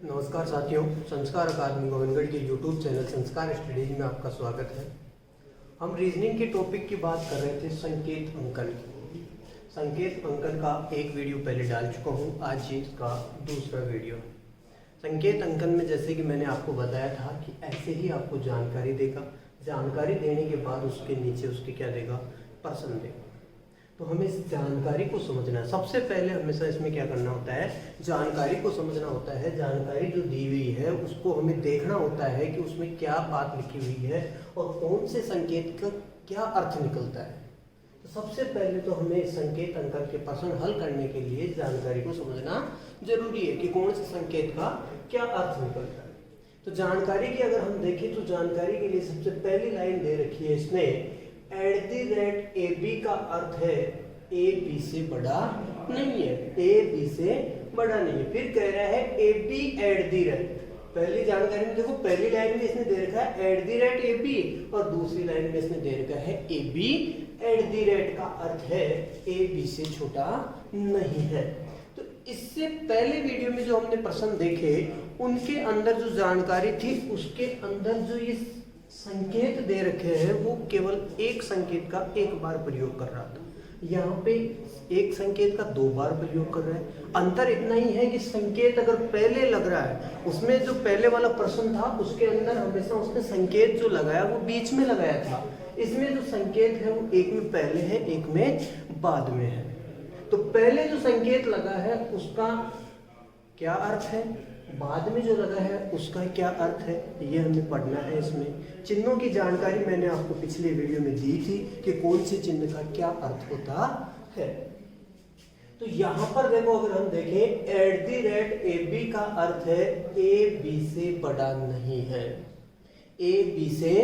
नमस्कार साथियों, संस्कार अकादमी गोविंदगढ़ के यूट्यूब चैनल संस्कार स्टडीज में आपका स्वागत है। हम रीजनिंग के टॉपिक की बात कर रहे थे, संकेत अंकन की। संकेत अंकन का एक वीडियो पहले डाल चुका हूँ, आज ये इसका दूसरा वीडियो। संकेत अंकन में जैसे कि मैंने आपको बताया था कि ऐसे ही आपको जानकारी देगा, जानकारी देने के बाद उसके नीचे उसके क्या देगा, प्रश्न देगा। तो हमें इस जानकारी को समझना है। सबसे पहले हमेशा इसमें क्या करना होता है, जानकारी को समझना होता है। जानकारी जो दी हुई है उसको हमें देखना होता है कि उसमें क्या बात लिखी हुई है और कौन से संकेत का क्या अर्थ निकलता है। तो सबसे पहले तो हमें संकेत अंकन के प्रश्न हल करने के लिए जानकारी को समझना जरूरी है कि कौन से संकेत का क्या अर्थ निकलता है। तो जानकारी की अगर हम देखें तो जानकारी के लिए सबसे पहली लाइन दे रखी है इसने, @AB का अर्थ है ए बी से बड़ा नहीं है, ए बी से बड़ा नहीं है। फिर कह रहा है AB@। पहली जानकारी में देखो, पहली लाइन में इसने दे रखा है @AB और दूसरी लाइन में इसने दे रखा है AB@। का अर्थ है ए बी से छोटा नहीं है। तो इससे पहले वीडियो में जो हमने प्रश्न देखे उनके अंदर जो जानकारी थी उसके अंदर जो ये संकेत दे रखे हैं वो केवल एक संकेत का एक बार प्रयोग कर रहा था। यहाँ पे एक संकेत का 2 बार प्रयोग कर रहा है। अंतर इतना ही है कि संकेत अगर पहले लग रहा है, उसमें जो पहले वाला प्रश्न था उसके अंदर हमेशा उसने संकेत जो लगाया वो बीच में लगाया था। इसमें जो संकेत है वो एक में पहले है, एक में बाद में है। तो पहले जो संकेत लगा है उसका क्या अर्थ है, बाद में जो लगा है उसका क्या अर्थ है, ये हमें पढ़ना है। इसमें चिन्हों की जानकारी मैंने आपको पिछले वीडियो में दी थी कि कौन से चिन्ह का क्या अर्थ होता है। तो यहाँ पर देखो, अगर हम देखें @AB का अर्थ है ए बी से बड़ा नहीं है, ए बी से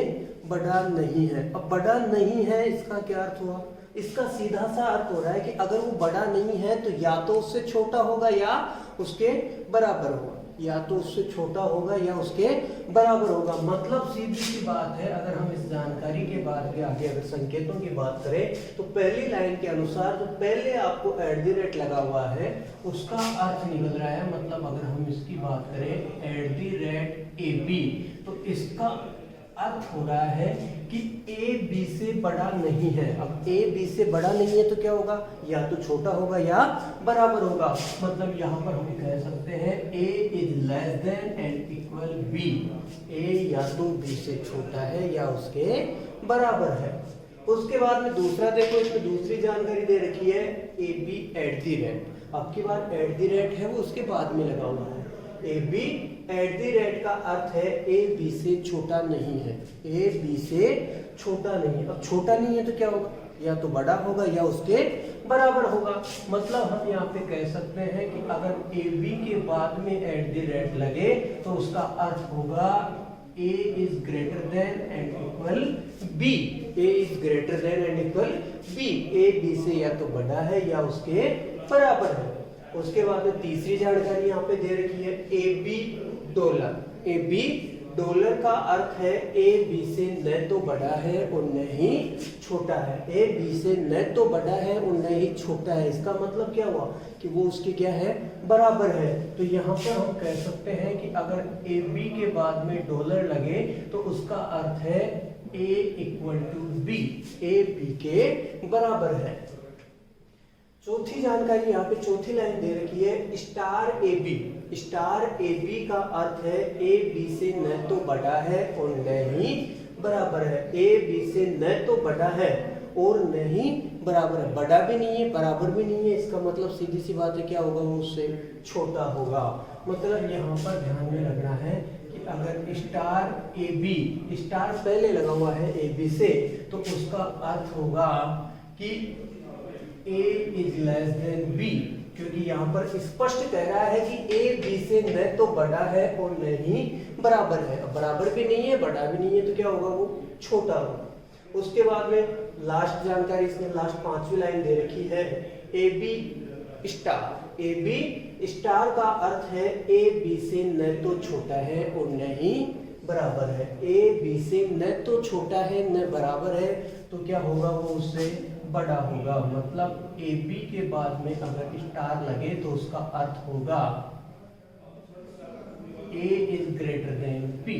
बड़ा नहीं है। अब बड़ा नहीं है इसका क्या अर्थ हुआ, इसका सीधा सा अर्थ हो रहा है कि अगर वो बड़ा नहीं है तो या तो उससे छोटा होगा या उसके बराबर होगा, या तो उससे छोटा होगा या उसके बराबर होगा। मतलब सीधी सी बात है, अगर हम इस जानकारी के बाद के आगे अगर संकेतों की बात करें तो पहली लाइन के अनुसार जो पहले आपको @ लगा हुआ है उसका अर्थ निकल रहा है। मतलब अगर हम इसकी बात करें @AB तो इसका अर्थ हो रहा है कि ए बी से बड़ा नहीं है। अब ए बी से बड़ा नहीं है तो क्या होगा, या तो छोटा होगा या बराबर होगा। मतलब यहाँ पर हम कह सकते हैं A is less than and equal B, A या तो बी से छोटा है या उसके बराबर है। उसके बाद में दूसरा देखो, इसमें दूसरी जानकारी दे रखी है AB@। अब की बार @ है वो उसके बाद में लगा हुआ है। AB@का अर्थ है ए बी से छोटा नहीं है, ए बी से छोटा नहीं है। अब छोटा नहीं है तो क्या होगा, या तो बड़ा होगा या उसके बराबर होगा। मतलब हम यहाँ पे कह सकते हैं कि अगर AB के बाद में @ लगे तो उसका अर्थ होगा A is greater than and equal B, A is greater than and equal B, A B से या तो बड़ा है या उसके बराबर है। उसके बाद में तीसरी जानकारी यहाँ पे दे रखी है $AB का अर्थ है ए बी से न तो बड़ा है और न ही छोटा है, ए बी से न तो बड़ा है और न ही छोटा है। इसका मतलब क्या हुआ कि वो उसके क्या है, बराबर है। तो यहाँ पर हम कह सकते हैं कि अगर AB के बाद में $, लगे तो उसका अर्थ है A = B, ए बी के बराबर है। चौथी जानकारी यहाँ पे चौथी लाइन दे रखी है $AB का अर्थ है ए बी से न तो बड़ा है और न ही बराबर है। ए बी से न तो बड़ा है और न ही बराबर है, बड़ा भी नहीं है बराबर भी नहीं है। इसका मतलब सीधी सी बात है क्या होगा, वो उससे छोटा होगा। मतलब यहाँ पर ध्यान में रखना है कि अगर $AB स्टार पहले लगा हुआ है ए बी से तो उसका अर्थ होगा कि A is less than B, क्योंकि यहाँ पर स्पष्ट कह रहा है कि ए बी से न तो बड़ा है और न ही बराबर है। अब बराबर भी नहीं है बड़ा भी नहीं है तो क्या होगा, वो छोटा होगा। उसके बाद में लास्ट जानकारी इसमें लास्ट 5वीं लाइन दे रखी है AB* का अर्थ है ए बी से न तो छोटा है और न ही बराबर है। ए बी से न तो छोटा है न बराबर है तो क्या होगा, वो उससे बड़ा होगा। मतलब ए बी के बाद में अगर स्टार लगे तो उसका अर्थ होगा ए इज ग्रेटर देन बी।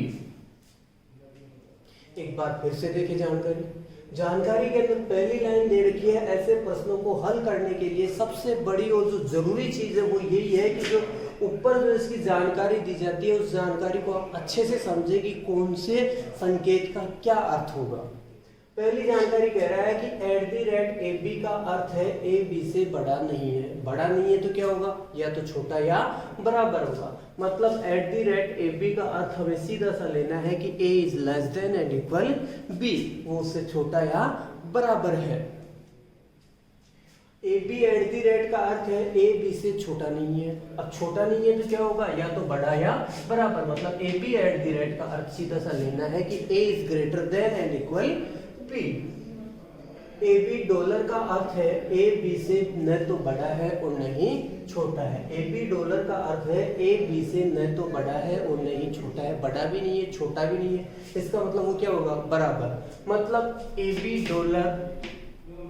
एक बार फिर से देखें जानकारी के अंदर पहली लाइन दे रखी है, ऐसे प्रश्नों को हल करने के लिए सबसे बड़ी और जो जरूरी चीज है वो यही है कि जो ऊपर जो इसकी जानकारी दी जाती है उस जानकारी को आप अच्छे से समझे कि कौन से संकेत का क्या अर्थ होगा। पहली जानकारी कह रहा है कि @AB का अर्थ है ए बी से बड़ा नहीं है। बड़ा नहीं है तो क्या होगा, या तो छोटा या बराबर होगा। मतलब @AB का अर्थ हमें सीधा सा लेना है कि a is less than and equal b, वो उससे छोटा या बराबर है। AB का अर्थ है a b से छोटा नहीं है। अब छोटा नहीं है तो क्या होगा, या तो बड़ा या बराबर। मतलब AB का अर्थ सीधा सा लेना है कि a is greater than and equal b। AB dollar का अर्थ है ए बी से न तो बड़ा है और न ही छोटा है। AB डॉलर का अर्थ है ए बी से न तो बड़ा है और न ही छोटा है। बड़ा भी नहीं है, छोटा भी नहीं है, इसका मतलब वो क्या होगा, बराबर। मतलब AB डॉलर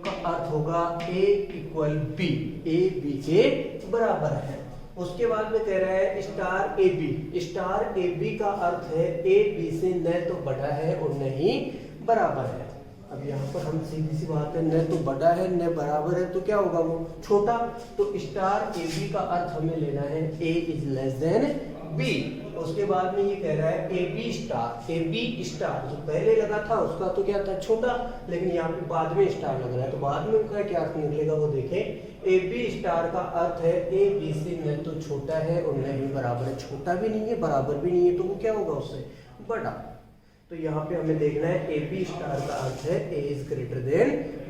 का अर्थ होगा A equal B, A B के बराबर है। उसके बाद में कह रहा है स्टार AB का अर्थ है ए बी से न तो बड़ा है और न ही बराबर है। अब यहाँ पर हम सीधी सी बात है, न तो बड़ा है न बराबर है तो क्या होगा, वो छोटा। तो *AB का अर्थ हमें लेना है a is less then b। उसके बाद में ये कह रहा है AB स्टार जो पहले लगा था उसका तो क्या था, छोटा, लेकिन यहाँ पे बाद में स्टार लग रहा है तो बाद में उसका क्या अर्थ निकलेगा वो देखें। AB स्टार का अर्थ है ए बी से न तो छोटा है और न ही बराबर है। छोटा भी नहीं है, बराबर भी नहीं है, तो वो क्या होगा, उससे बड़ा। तो यहाँ पे हमें देखना है AB स्टार का अर्थ है A is greater then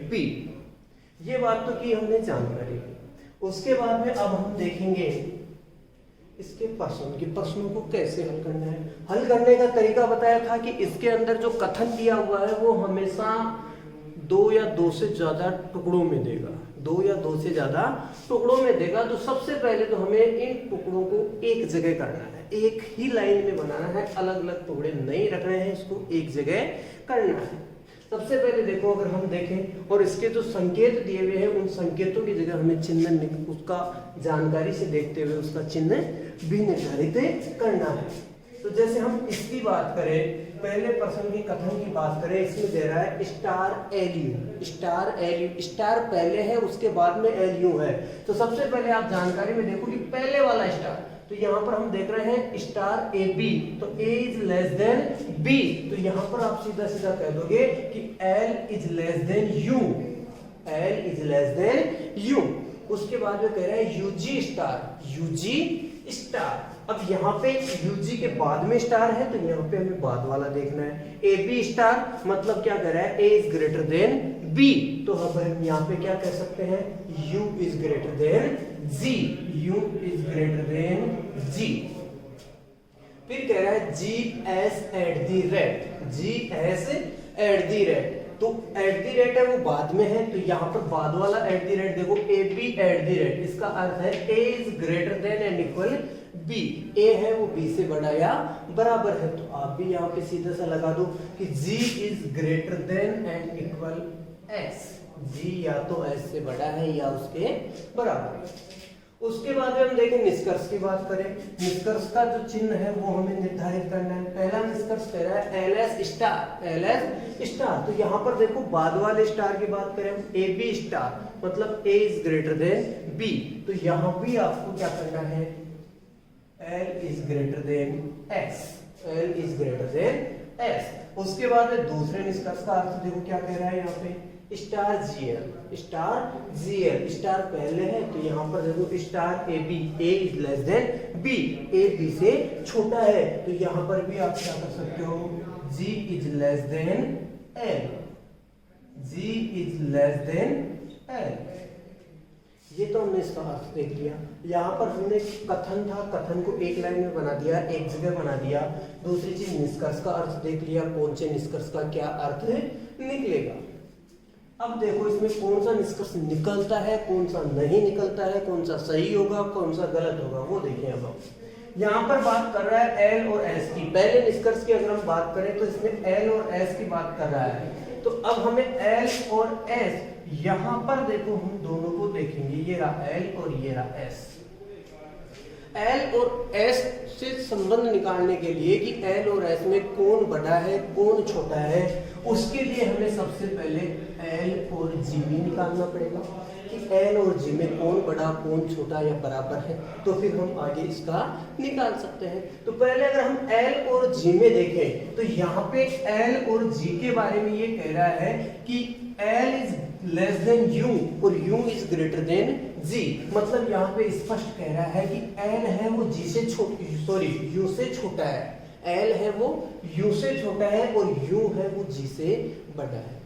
B। ये बात तो की हमने जानकारी। उसके बाद में अब हम देखेंगे इसके प्रश्नों को कैसे हल करना है। हल करने का तरीका बताया था कि इसके अंदर जो कथन दिया हुआ है वो हमेशा 2 या 2 से ज्यादा टुकड़ों में देगा। 2 या 2 से ज्यादा टुकड़ों में देगा। तो सबसे पहले तो हमें इन टुकड़ों को एक जगह करना है, एक ही लाइन में बनाना है, अलग अलग टुकड़े नहीं रखने हैं, इसको एक जगह करना है। सबसे पहले देखो, अगर हम देखें और इसके जो संकेत दिए हुए हैं उन संकेतों की जगह हमें चिन्ह उसका जानकारी से देखते हुए उसका चिन्ह भी निर्धारित करना है। तो जैसे हम इसकी बात करें, पहले प्रश्न के कथन की बात करें, इसमें दे रहा है स्टार पहले है, उसके बाद में LU है। तो सबसे पहले आप जानकारी में देखो कि पहले वाला स्टार, तो यहाँ पर हम देख रहे हैं *AB, तो A is less then B। तो यहाँ पर आप सीधा सीधा कह दोगे कि L is less then U। उसके बाद में कह रहा है UG स्टार। अब यहाँ पे UG के बाद में स्टार है तो यहाँ पे हमें बाद वाला देखना है। AB स्टार मतलब क्या कह रहा है, A is greater then B। तो हम यहाँ पे क्या कह सकते हैं, U is greater then G। फिर कह रहा है GS तो @ है वो बाद में है, तो यहाँ पर बाद वाला @ देखो AB @ इसका अर्थ है A is greater than and equal B। A है वो B से बड़ा या बराबर है। तो आप भी यहाँ पे सीधा सा लगा दो कि G is greater than and equal S। G या तो S से बड़ा है या उसके बराबर है। उसके बाद हम देखें निष्कर्ष की बात करें, निष्कर्ष का जो चिन्ह है वो हमें निर्धारित करना है। पहला निष्कर्ष कह रहा है LS स्टार। तो यहाँ पर देखो बाद वाले स्टार की बात करें, AB स्टार मतलब A is greater then B। तो यहाँ भी आपको क्या करना है, L is greater then S। उसके बाद में दूसरे निष्कर्ष का अर्थ देखो क्या कह रहा है, यहाँ पे *GL स्टार पहले है तो यहाँ पर देखो *AB A is less then B, A B से छोटा है। तो यहाँ पर भी आप क्या कर सकते हो, G is less then L। ये तो हमने इसका अर्थ देख लिया। यहाँ पर हमने कथन था, कथन को एक लाइन में बना दिया, एक जगह बना दिया। दूसरी चीज निष्कर्ष का अर्थ देख लिया, कौन से निष्कर्ष का क्या अर्थ निकलेगा। अब देखो इसमें कौन सा निष्कर्ष निकलता है, कौन सा नहीं निकलता है, कौन सा सही होगा, कौन सा गलत होगा, वो देखें। अब हम यहाँ पर बात कर रहा है L और S की। पहले निष्कर्ष की अगर हम बात करें तो इसमें L और S की बात कर रहा है। तो अब हमें L और S यहाँ पर देखो हम दोनों को देखेंगे, ये रहा L और ये रहा S। एल और एस से संबंध निकालने के लिए कि एल और एस में कौन बड़ा है कौन छोटा है, उसके लिए हमें सबसे पहले एल और जी में निकालना पड़ेगा कि एल और जी में कौन बड़ा कौन छोटा या बराबर है, तो फिर हम आगे इसका निकाल सकते हैं। तो पहले अगर हम एल और जी में देखें तो यहाँ पे एल और जी के बारे में ये कह रहा है कि L is less then you और यू इज ग्रेटर देन जी। मतलब यहाँ पे स्पष्ट कह रहा है कि एल है वो जी से यू से छोटा है, एल है वो यू से छोटा है और यू है वो जी से बड़ा है।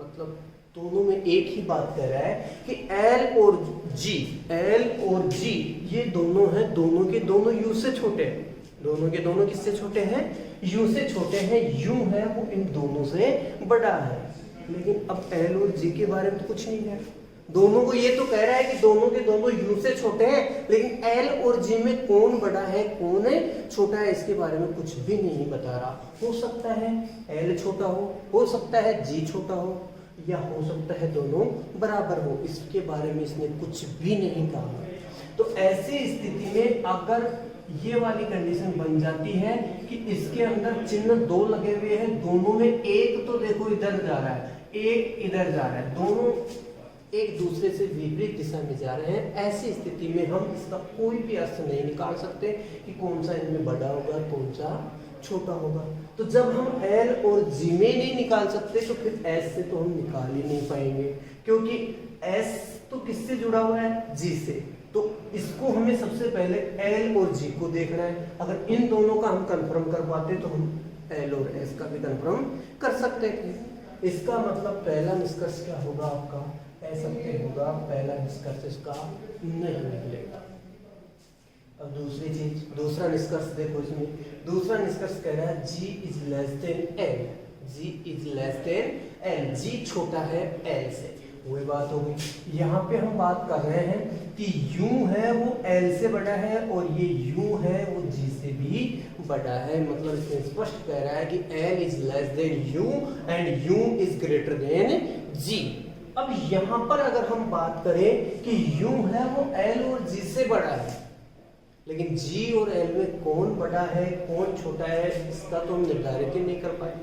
मतलब दोनों में एक ही बात कह रहा है कि एल और जी ये दोनों हैं, दोनों के दोनों यू से छोटे हैं, दोनों के दोनों किससे छोटे हैं, यू से छोटे हैं, यू है वो इन दोनों से बड़ा है। लेकिन अब एल और जी के बारे में तो कुछ नहीं है, दोनों को ये तो कह रहा है कि दोनों के दोनों यू से छोटे हैं, लेकिन एल और जी में कौन बड़ा है कौन छोटा है इसके बारे में कुछ भी नहीं बता रहा। हो सकता है एल छोटा हो सकता है जी छोटा हो, या हो सकता है दोनों बराबर हो, इसके बारे में इसने कुछ भी नहीं कहा। तो ऐसी स्थिति में अगर ये वाली कंडीशन बन जाती है कि इसके अंदर चिन्ह दो लगे हुए हैं, दोनों में एक तो देखो इधर जा रहा है एक इधर जा रहा है, दोनों एक दूसरे से विपरीत दिशा में जा रहे हैं, ऐसी स्थिति में हम इसका कोई भी अर्थ नहीं निकाल सकते कि कौन सा इनमें बड़ा होगा कौन सा छोटा होगा। तो जब हम एल और जी में नहीं निकाल सकते तो फिर एस से तो हम निकाल ही नहीं पाएंगे, क्योंकि एस तो किससे जुड़ा हुआ है, जी से। तो इसको हमें सबसे पहले एल और जी को देखना है। अगर इन दोनों का हम कंफर्म कर पाते तो हम एल और एस का भी कंफर्म कर सकते थे। इसका मतलब पहला निष्कर्ष क्या होगा आपका, ऐसा होगा पहला निष्कर्ष इसका नहीं निकलेगा। अब दूसरी चीज, दूसरा निष्कर्ष देखो, इसमें दूसरा निष्कर्ष कह रहा है G is less than L, G is less than L, G छोटा है एल से। वही बात हो गई, यहाँ पे हम बात कर रहे हैं कि u है वो l से बड़ा है और ये u है वो g से भी बड़ा है। मतलब इसमें स्पष्ट कह रहा है कि l is less then u and u is greater then g। अब यहाँ पर अगर हम बात करें कि u है वो l और g से बड़ा है, लेकिन g और l में कौन बड़ा है कौन छोटा है इसका तो हम निर्धारित ही नहीं कर पाए,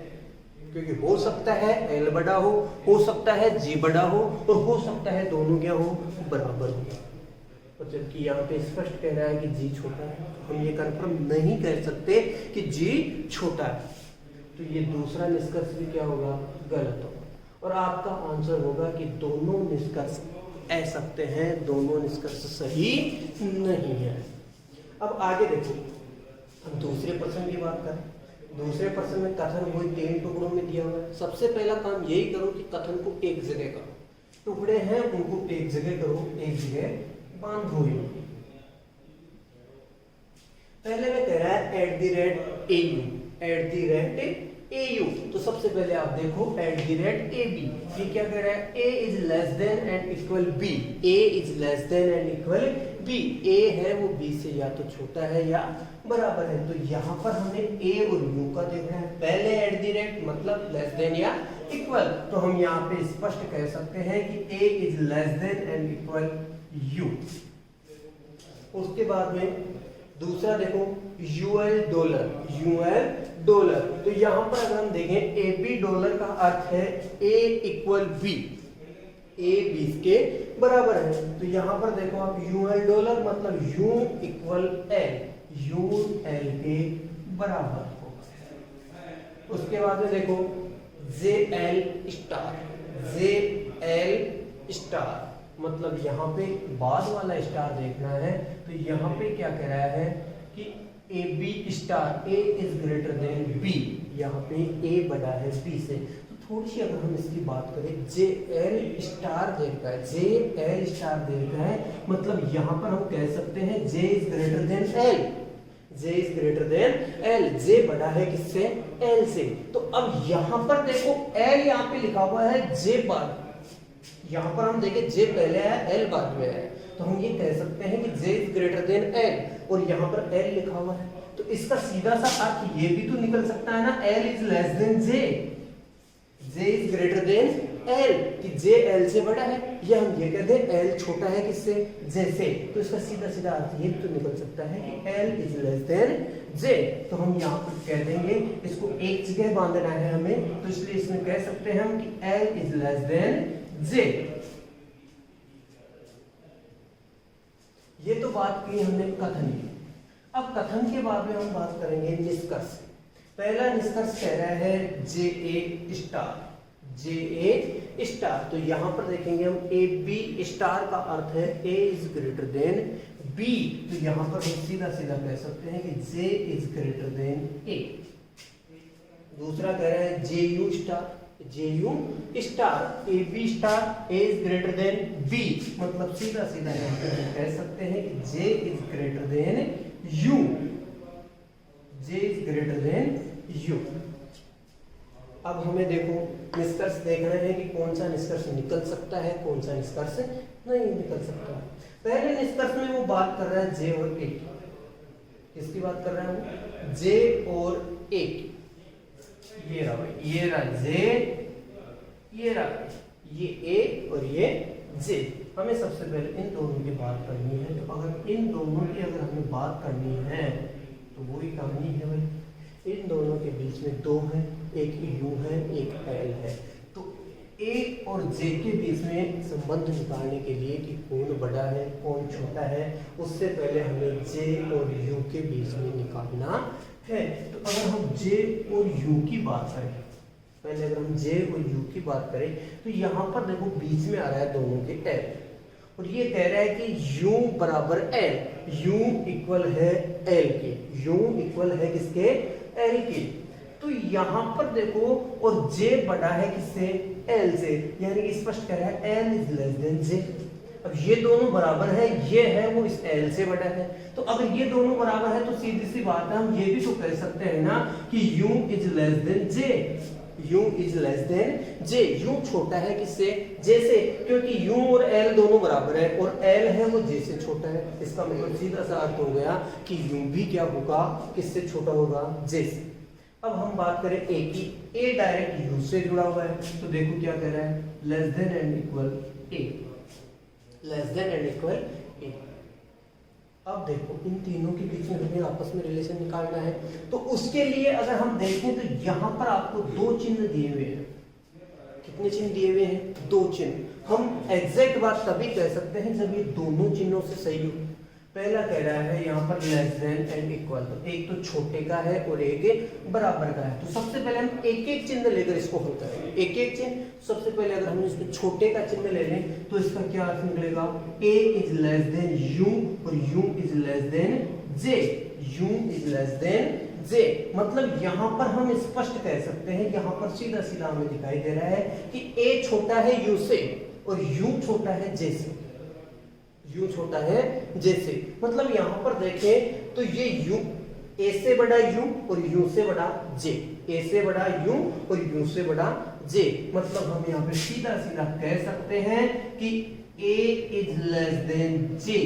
क्योंकि हो सकता है L बड़ा हो सकता है G बड़ा हो और हो सकता है दोनों क्या हो, बराबर हो। और जबकि यहाँ पे स्पष्ट कह रहा है कि G छोटा है, हम ये कंफर्म नहीं कर सकते कि G छोटा है। तो ये दूसरा निष्कर्ष भी क्या होगा, गलत होगा। और आपका आंसर होगा कि दोनों निष्कर्ष ऐ सकते हैं, दोनों निष्कर्ष सही नहीं है। अब आगे देखो, हम दूसरे प्रश्न की बात करें। दूसरे प्रश्न में कथन वही 3 टुकड़ों में दिया हुआ है। सबसे पहला काम यही करो कि कथन को एक जगह करो, टुकड़े हैं उनको एक जगह करो, एक जगह बांधो। पहले में कह रहा है @AU, तो सबसे पहले आप देखो @AB, ये क्या कह रहा है, A is less than and equal B, A is less than and equal B, A है वो B से या तो छोटा है या बराबर है। तो यहाँ पर हमें A और U का देखना है। पहले @ मतलब लेस देन या इक्वल, तो हम यहाँ पे स्पष्ट कह सकते हैं कि A is less than and equal U। उसके बाद में दूसरा देखो UL डॉलर, तो यहाँ पर अगर हम देखें AB डॉलर का अर्थ है A equal B, A B के बराबर है। तो यहाँ पर देखो आप UL डॉलर मतलब U equal L, U L के बराबर होगा। उसके बाद में देखो JL स्टार, मतलब यहाँ पे बाद वाला स्टार देखना है। तो यहाँ पे क्या कह रहा है कि AB star, A is greater then B, यहाँ पे A बड़ा है B से। तो थोड़ी सी अगर हम इसकी बात करें, JL स्टार देखा है, JL स्टार देखा है, मतलब यहाँ पर हम कह सकते हैं J is greater then L, J is greater then L, J बड़ा है किससे, L से। तो अब यहाँ पर देखो L यहाँ पे लिखा हुआ है J बाद, यहाँ पर हम देखें J पहले है L बाद में है, तो हम ये कह सकते हैं कि J is greater then L और यहाँ पर L लिखा हुआ है। तो इसका सीधा सा अर्थ ये भी तो निकल सकता है ना, L is less than J, J is greater then L कि जे एल से बड़ा है, या हम ये कहते हैं एल छोटा है किससे, जे से। तो इसका सीधा सीधा अर्थ ये तो निकल सकता है कि एल इज लेस देन जे। तो हम यहाँ पर कह देंगे, इसको एक जगह बांधना है हमें, तो इसलिए इसमें कह सकते हैं हम कि एल इज लेस देन जे। ये तो बात की हमने कथन की। अब कथन के बाद में हम बात करेंगे निष्कर्ष। पहला निष्कर्ष कह रहा है जे ए स्टार, जे ए स्टार। तो यहां पर देखेंगे हम ए बी स्टार का अर्थ है ए इज ग्रेटर देन बी। तो यहां पर हम सीधा सीधा कह सकते हैं कि J is greater than A. दूसरा कह रहा है J U star, J U star A B star A is greater than B. मतलब सीधा सीधा यहां पर कह सकते हैं कि J is greater than U, J is greater than U. अब हमें देखो निष्कर्ष देखना है कि कौन सा निष्कर्ष निकल सकता है, कौन सा निष्कर्ष नहीं निकल सकता। पहले निष्कर्ष में वो बात कर रहा है जे और ए की। किसकी बात कर रहा है वो, जे और ए की। ये रहा भाई, ये रहा जे, ये रहा ये ए और ये जे। हमें सबसे पहले इन दोनों की बात करनी है। तो अगर इन दोनों की अगर हमें बात करनी है तो वही कहानी है भाई, इन दोनों के बीच में दो है, एक यू है एक एल है। तो ए और जे के बीच में संबंध निकालने के लिए कि कौन बड़ा है कौन छोटा है, उससे पहले हमें जे और यू के बीच में निकालना है। तो अगर हम जे और यू की बात करें, पहले अगर हम जे और यू की बात करें तो यहाँ पर देखो बीच में आ रहा है दोनों के एल, और ये कह रहा है कि u बराबर एल, u इक्वल है एल के, u इक्वल है किसके, एल के। तो यहां पर देखो और j बड़ा है किससे, एल से, यानी कि स्पष्ट कह रहा है L is less than j। अब ये दोनों बराबर है, ये है वो इस एल से बड़ा है। तो अगर ये दोनों बराबर है तो सीधी सी बात है, हम ये भी तो कह सकते हैं ना कि u is less than j, u is less than j। u छोटा है किससे, j से, क्योंकि u और l दोनों बराबर है और l है वो j से छोटा है। इसका मतलब सीधा सा अर्थ हो गया कि u भी क्या होगा, किससे छोटा होगा, j से। अब हम बात करें a की, a डायरेक्ट u से जुड़ा हुआ है। तो देखो क्या कह रहा है, less than and equal a, less than and equal a। अब देखो इन तीनों के बीच में हमें आपस में रिलेशन निकालना है। तो उसके लिए अगर हम देखें तो यहाँ पर आपको दो चिन्ह दिए हुए हैं। कितने चिन्ह दिए हुए हैं, दो चिन्ह। हम एग्जैक्ट बात तभी कह सकते हैं जब ये दोनों चिन्हों से सही हो। पहला कह रहा है यहाँ पर लेस देन एंड इक्वल, तो एक तो छोटे का है और एक बराबर का है। तो सबसे पहले हम एक एक चिन्ह लेकर इसको हल करेंगे, एक एक चिन्ह। सबसे पहले अगर हम इसमें छोटे का चिन्ह ले लें तो इसका क्या अर्थ निकलेगा, a is less then u और u is less than j, u is less than j। मतलब यहाँ पर हम स्पष्ट कह सकते हैं, यहाँ पर सीधा सीधा हमें दिखाई दे रहा है कि a छोटा है u से और u छोटा है j से, u छोटा है j से। मतलब यहाँ पर देखें तो ये u, a से बड़ा u और u से बड़ा j, a से बड़ा u और u से बड़ा j। मतलब हम यहाँ पे सीधा सीधा कह सकते हैं कि a is less than j,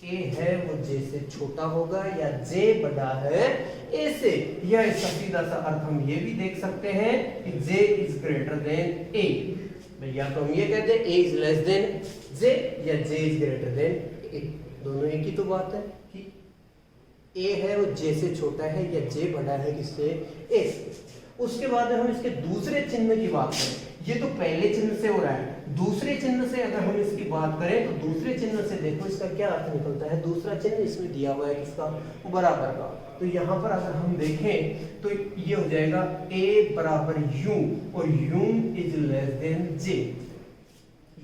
a है वो j से छोटा होगा या j बड़ा है a से। या इसका सीधा सा अर्थ हम ये भी देख सकते हैं कि j is greater then a। या तो हम ये कहते हैं a is less than j या j is greater then a। दोनों एक ही तो बात है कि a है वो j से छोटा है या j बड़ा है किससे, a से। उसके बाद हम इसके दूसरे चिन्ह की बात करें, ये तो पहले चिन्ह से हो रहा है, दूसरे चिन्ह से अगर हम इसकी बात करें तो दूसरे चिन्ह से देखो इसका क्या अर्थ निकलता है। दूसरा चिन्ह इसमें दिया हुआ है किसका, बराबर का। तो यहाँ पर अगर हम देखें तो ये हो जाएगा a बराबर u और u is less than j,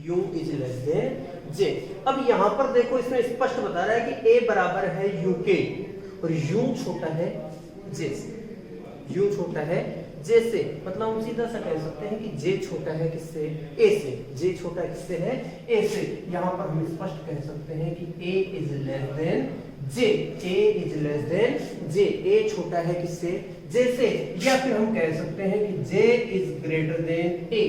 u is less than j। अब यहाँ पर देखो इसमें स्पष्ट बता रहा है कि a बराबर है u के और u छोटा है j से, u छोटा है j से। मतलब हम सीधा सा कह सकते हैं कि j छोटा है किससे, a से, j छोटा किससे है, a से। यहाँ पर हम स्पष्ट कह सकते हैं कि a is less than j, a is less than J, A छोटा है किससे, जे से, या फिर हम कह सकते हैं कि J is greater than A,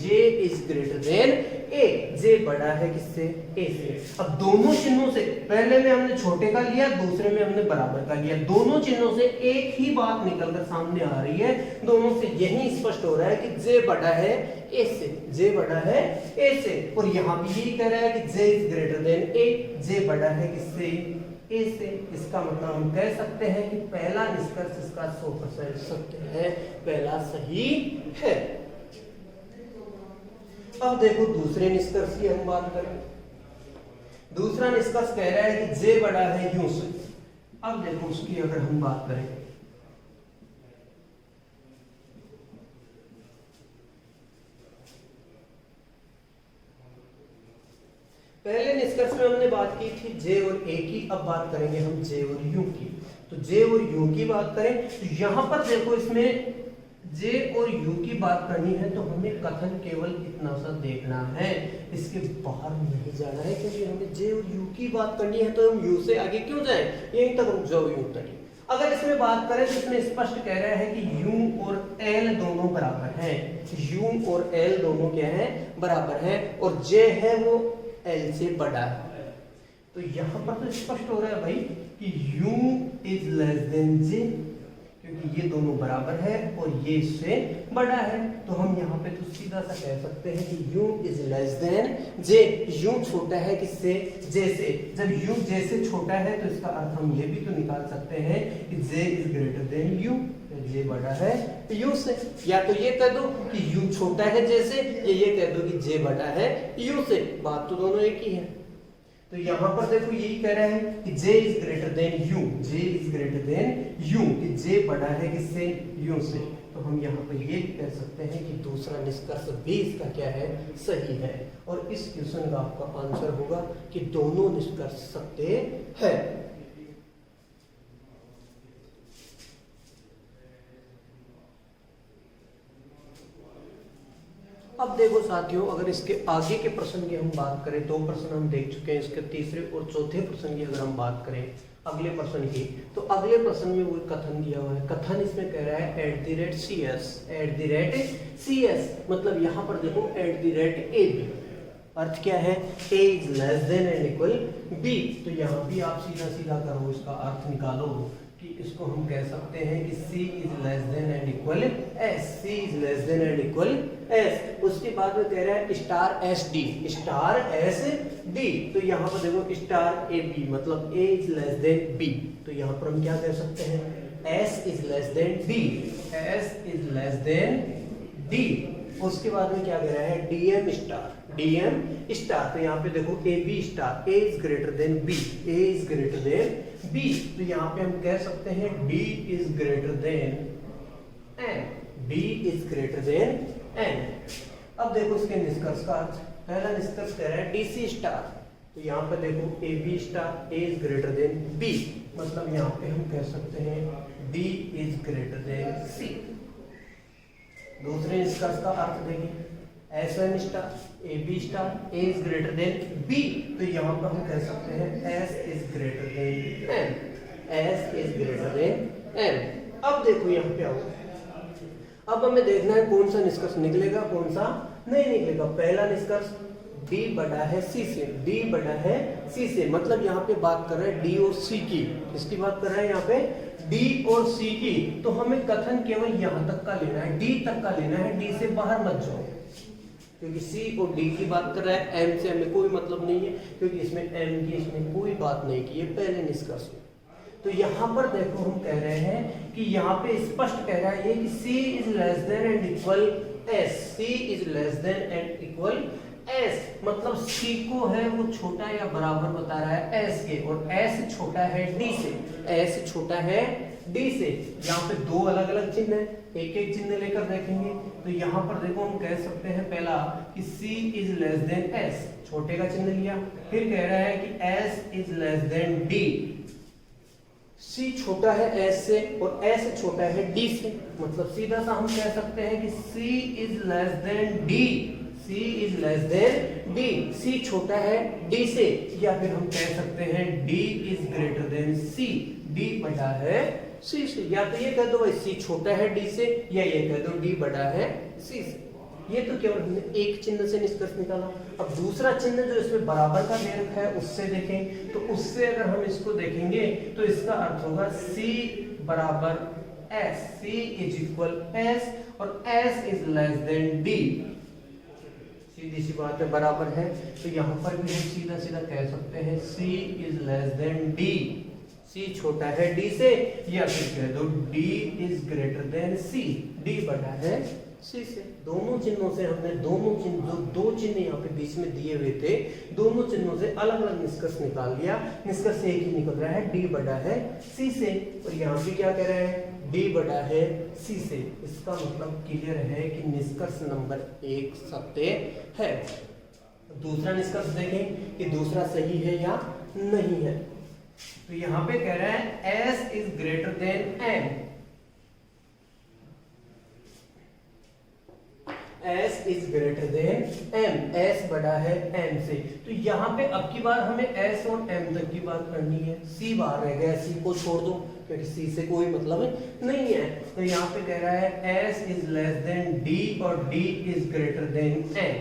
J is greater than A, J बड़ा है किससे, ए से। अब दोनों चिन्हों से, पहले में हमने छोटे का लिया, दूसरे में हमने बराबर का लिया, दोनों चिन्हों से एक ही बात निकलकर सामने आ रही है, दोनों से यही स्पष्ट हो रहा है कि जे बड़ा है ए से, जे बड़ा है ए से, और यहां भी यही कह रहा है कि J is greater than A, J बड़ा है किससे, ए से। इसका मतलब हम कह सकते हैं कि पहला निष्कर्ष इसका 100% सत्य है, पहला सही है। अब देखो दूसरे निष्कर्ष की हम बात करें। दूसरा निष्कर्ष कह रहा है कि जे बड़ा है यूं से। अब देखो उसकी अगर हम बात करें, पहले निष्कर्ष में हमने बात की थी जे और ए की, अब बात करेंगे हम जे और यू की। तो जे और यू की बात करें तो यहां पर देखो इसमें जे और यू की बात करनी है तो हमें कथन केवल इतना सा देखना है, इसके बाहर नहीं जाना है, क्योंकि हमें जे और यू की बात करनी है तो हम यू से आगे क्यों जाएं, यहीं तक रुक जाओ यू तक। अगर इसमें बात करें तो इसमें स्पष्ट कह रहा है कि u और l दोनों बराबर हैं, u और l दोनों क्या है, बराबर है, और j है वो l से बड़ा है। तो यहां पर तो स्पष्ट हो रहा है भाई कि u is less than j, क्योंकि ये दोनों बराबर है और ये इससे बड़ा है, तो हम यहाँ पे तो सीधा सा कह सकते हैं कि u is less than j, u छोटा है किससे, j से। जब u j से छोटा है तो इसका अर्थ हम ये भी तो निकाल सकते हैं कि j is greater then u, j बड़ा है u से। या तो ये कह दो कि u छोटा है j से, या ये कह दो कि j बड़ा है u से, बात तो दोनों एक ही है। तो यहां पर देखो यही कह रहा है कि j is greater then u, j is greater then u, कि j बड़ा है किससे, u से। तो हम यहाँ पर ये कह सकते हैं कि दूसरा निष्कर्ष भी इसका क्या है, सही है। और इस क्वेश्चन का आपका आंसर होगा कि दोनों निष्कर्ष सत्य है। अब देखो साथियों, अगर इसके आगे के प्रश्न की हम बात करें, दो प्रश्न हम देख चुके हैं, इसके तीसरे और चौथे प्रश्न की अगर हम बात करें अगले प्रश्न की, तो अगले प्रश्न में वो कथन दिया हुआ है। कथन इसमें कह रहा है @CS, मतलब यहाँ पर देखो @AB, अर्थ क्या है, A is less than and equal B। तो यहाँ भी आप सीधा सीधा करो, इसका अर्थ निकालो कि इसको हम कह सकते हैं कि C is less than and equal S, C is less than and equal S। उसके बाद में कह रहा है *SD, तो यहाँ पर देखो *AB, मतलब A is less then B। तो यहाँ पर हम क्या कह सकते हैं, S is less then D, S is less then D। उसके बाद में क्या कह रहा है, DM स्टार। तो यहाँ पे देखो AB star, A is greater then B, A is greater then B। तो यहाँ पे हम कह सकते हैं D is greater then N, D is greater then N। अब देखो इसके निष्कर्ष का अर्थ, पहला निष्कर्ष कह रहा है DC स्टार। तो यहाँ पे देखो AB star, A is greater then B, मतलब यहाँ पे हम कह सकते हैं D is greater then C। दूसरे निष्कर्ष का अर्थ देखिए, SN star, AB star, A is greater then B। तो यहाँ पर हम कह सकते हैं S is greater then M, S is greater then M। अब देखो यहाँ पे आओ, अब हमें देखना है कौन सा निष्कर्ष निकलेगा, कौन सा नहीं निकलेगा। पहला निष्कर्ष D बड़ा है C से, D बड़ा है C से, मतलब यहाँ पे बात कर रहे हैं D और C की। किसकी बात कर रहे हैं यहाँ पे, D और C की। तो हमें कथन केवल यहाँ तक का लेना है, D तक का लेना है, D से बाहर मत जाओ, क्योंकि C और D की बात कर रहा है, M से हमें कोई मतलब नहीं है, क्योंकि इसमें M की इसमें कोई बात नहीं की है पहले निष्कर्ष में। तो यहाँ पर देखो हम कह रहे हैं कि यहाँ पे स्पष्ट कह रहा है कि C is less than and equal S, C is less than and equal S, मतलब C को है वो छोटा या बराबर बता रहा है S के, और S छोटा है D से, S छोटा है D से। यहाँ पे दो अलग अलग चिन्ह है, एक एक चिन्ह लेकर देखेंगे। तो यहाँ पर देखो हम कह सकते हैं पहला कि C is less then S, छोटे का चिन्ह लिया, फिर कह रहा है कि S is less then D, C छोटा है S से और S छोटा है D से, मतलब सीधा सा हम कह सकते हैं कि C is less then D, C is less then D, C छोटा है D से। या फिर हम कह सकते हैं D is greater then C, D बड़ा है सी से। या तो ये कह दो भाई सी छोटा है डी से, या ये कह दो डी बड़ा है सी से। ये तो केवल हमने एक चिन्ह से निष्कर्ष निकाला। अब दूसरा चिन्ह जो इसमें बराबर का दे रखा है उससे देखें, तो उससे अगर हम इसको देखेंगे तो इसका अर्थ होगा C बराबर S, C is equal S और S is less then D। सीधी सी बात है, बराबर है, तो यहाँ पर भी हम सीधा सीधा कह सकते हैं C is less then D। C छोटा है D से, या फिर कह दो D is greater then C, D बड़ा है C से। दोनों चिन्हों से हमने दोनों चिन्ह जो दो चिन्ह यहाँ पे बीच में दिए हुए थे, दोनों चिन्हों से अलग अलग निष्कर्ष निकाल लिया। निष्कर्ष एक ही निकल रहा है, D बड़ा है C से। और यहाँ पे क्या कह रहे हैं, D बड़ा है C से। इसका मतलब क्लियर है कि निष्कर्ष नंबर 1 सत्य है। दूसरा निष्कर्ष देखें कि दूसरा सही है या नहीं है। तो यहाँ पे कह रहा है S is greater then M, S is greater then M, S बड़ा है M से। तो यहाँ पे अब की बार हमें S और M तक की बात करनी है। C बाहर रह गया, C को छोड़ दो क्योंकि C से कोई मतलब नहीं है। तो यहाँ पे कह रहा है S is less then D और D is greater then M।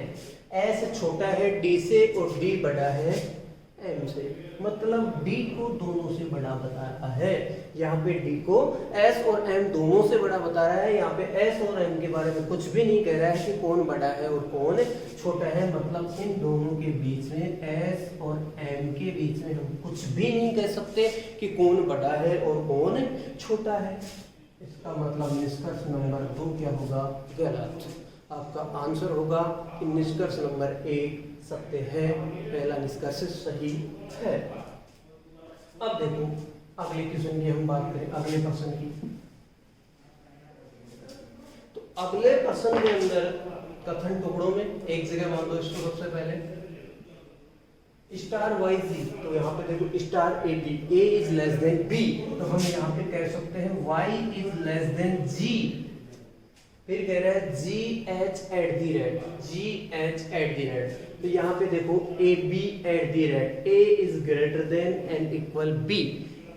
S छोटा है D से और D बड़ा है M से, मतलब D को दोनों से बड़ा बता रहा है। यहाँ पे D को S और M दोनों से बड़ा बता रहा है। यहाँ पे S और M के बारे में कुछ भी नहीं कह रहा है कि कौन बड़ा है और कौन छोटा है। मतलब इन दोनों के बीच में, S और M के बीच में हम कुछ भी नहीं कह सकते कि कौन बड़ा है और कौन छोटा है। इसका मतलब निष्कर्ष नंबर 2 क्या होगा, गलत। आपका आंसर होगा कि निष्कर्ष नंबर 1 सत्य है, पहला निष्कर्ष सही है। अब देखो अगले क्वेश्चन की हम बात करें, अगले प्रश्न की। तो अगले प्रश्न के अंदर कथन टुकड़ों में एक जगह मान लो इसको सबसे पहले स्टार वाई जी। तो यहाँ पे देखो star A B, A is less than B, तो हम यहाँ पे कह सकते हैं Y is less than G. फिर कह रहा है G H at the rate, G H at the rate. तो यहाँ पे देखो A B at the rate, A is greater than and equal B,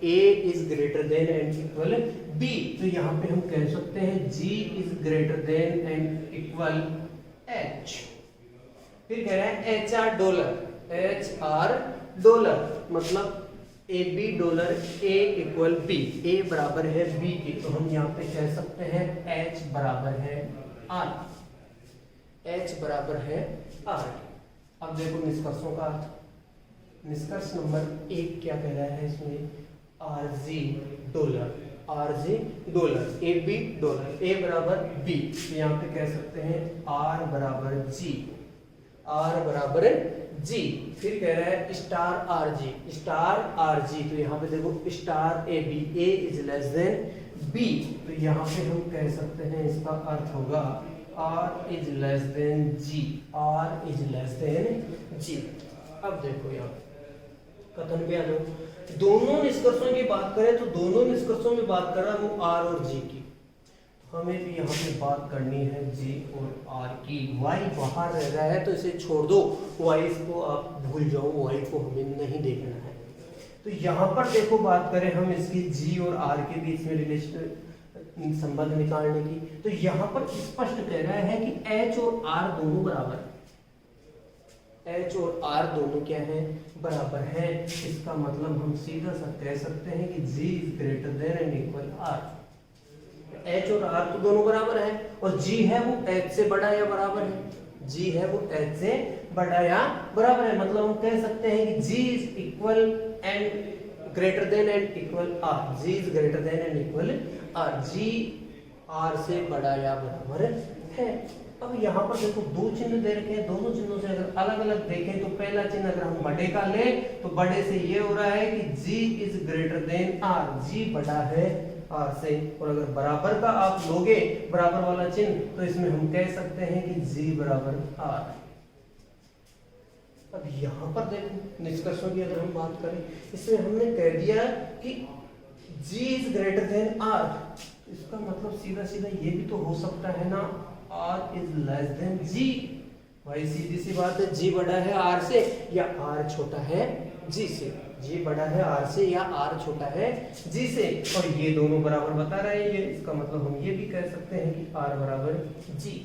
A is greater than and equal B. तो यहाँ पे हम कह सकते हैं G is greater than and equal H. फिर कह रहा है H R dollar, H R dollar, मतलब A B dollar, A equal B, A बराबर है बी की। तो हम यहाँ पे कह सकते हैं एच बराबर है आर, एच बराबर है आर। अब देखो निष्कर्षों का अर्थ। निष्कर्ष नंबर 1 क्या कह रहा है इसमें, R G dollar, R G dollar, A B dollar, A बराबर बी। तो यहाँ पे कह सकते हैं आर बराबर जी, आर बराबर जी। फिर कह रहा है star R G, star R G. तो यहाँ पे देखो star A B, A is less than B. तो यहाँ पे हम कह सकते हैं इसका अर्थ होगा R is less than G, R is less than G. अब देखो यहाँ कथन पे आ जाओ। दोनों निष्कर्षों की बात करें तो दोनों निष्कर्षों में बात कर रहा है वो आर और जी की। हमें भी यहाँ पे बात करनी है जी और आर की। y बाहर रह रहा है तो इसे छोड़ दो, y को आप भूल जाओ, y को हमें नहीं देखना है। तो यहाँ पर देखो बात करें हम इसकी g और r के बीच में रिलेशन संबंध निकालने की, तो यहाँ पर स्पष्ट कह रहा है कि h और r दोनों बराबर, h और r दोनों क्या है, बराबर है। इसका मतलब हम सीधा सा कह सकते हैं कि g is greater than and equal r। H और R तो दोनों बराबर है, और G है वो H से बड़ा या बराबर है, G है वो H से बड़ा या बराबर है। मतलब हम कह सकते हैं कि G is equal and greater than and equal R, G is greater than and equal R, G R से बड़ा या बराबर है। अब यहाँ पर देखो दो चिन्ह दे रखे हैं, दोनों चिन्हों से अगर अलग अलग देखें तो पहला चिन्ह अगर हम बड़े का लें तो बड़े से ये हो रहा है कि G is greater then R, G बड़ा है R से। और अगर बराबर का आप लोगे बराबर वाला चिन्ह तो इसमें हम कह सकते हैं कि G बराबर R। अब यहाँ पर देखो निष्कर्षों की अगर हम बात करें, इसमें हमने कह दिया कि G is greater then R, इसका मतलब सीधा सीधा ये भी तो हो सकता है ना R is less then G। भाई सीधी सी बात है, G बड़ा है R से या R छोटा है G से। G बड़ा है R से या R छोटा है G से, और ये दोनों बराबर बता रहे हैं ये, इसका मतलब हम ये भी कह सकते हैं कि R बराबर G।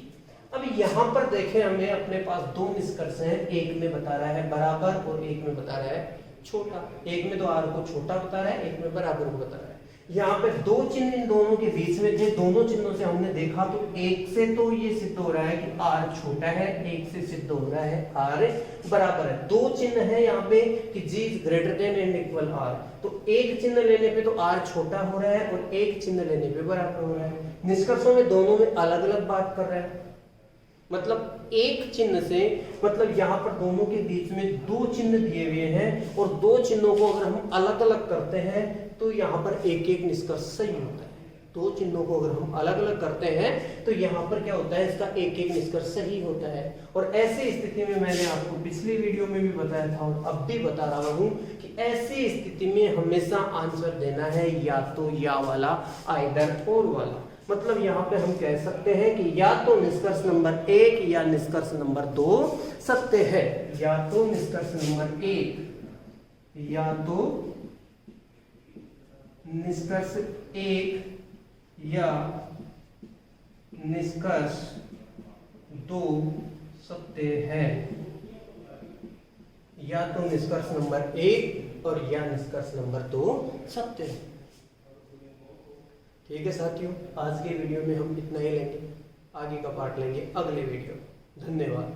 अब यहाँ पर देखें, हमें अपने पास दो निष्कर्ष हैं, एक में बता रहा है बराबर और एक में बता रहा है छोटा। एक में तो R को छोटा बता रहा है, एक में बराबर को बता रहा है। यहाँ पे दो चिन्ह इन दोनों के बीच में थे, दोनों चिन्हों से हमने देखा तो एक से तो ये सिद्ध हो रहा है कि R छोटा है, एक से सिद्ध हो रहा है R बराबर है। दो चिन्ह है यहाँ पे कि G is greater than and equal R, तो एक चिन्ह लेने पे तो R छोटा हो रहा है और एक चिन्ह लेने पे बराबर हो रहा है। निष्कर्षों में दोनों में अलग अलग बात कर रहा है, मतलब एक चिन्ह से, मतलब यहाँ पर दोनों के बीच में दो चिन्ह दिए हुए हैं और दो चिन्हों को अगर हम अलग अलग करते हैं तो यहाँ पर एक एक निष्कर्ष सही होता है। दो चिन्हों को अगर हम अलग अलग करते हैं तो यहाँ पर क्या होता है, इसका एक एक निष्कर्ष सही होता है। और ऐसी स्थिति में मैंने आपको पिछली वीडियो में भी बताया था और अब भी बता रहा हूँ कि ऐसी स्थिति में हमेशा आंसर देना है या तो या वाला, आइदर और वाला। मतलब यहाँ पे हम कह सकते हैं कि या तो निष्कर्ष नंबर 1 या निष्कर्ष नंबर 2 सत्य है, या तो निष्कर्ष नंबर 1 या तो निष्कर्ष 1 या निष्कर्ष 2 सत्य है, या तो निष्कर्ष नंबर 1 और या निष्कर्ष नंबर 2 सत्य है। ठीक है साथियों, आज के वीडियो में हम इतना ही लेंगे, आगे का पार्ट लेंगे अगले वीडियो। धन्यवाद।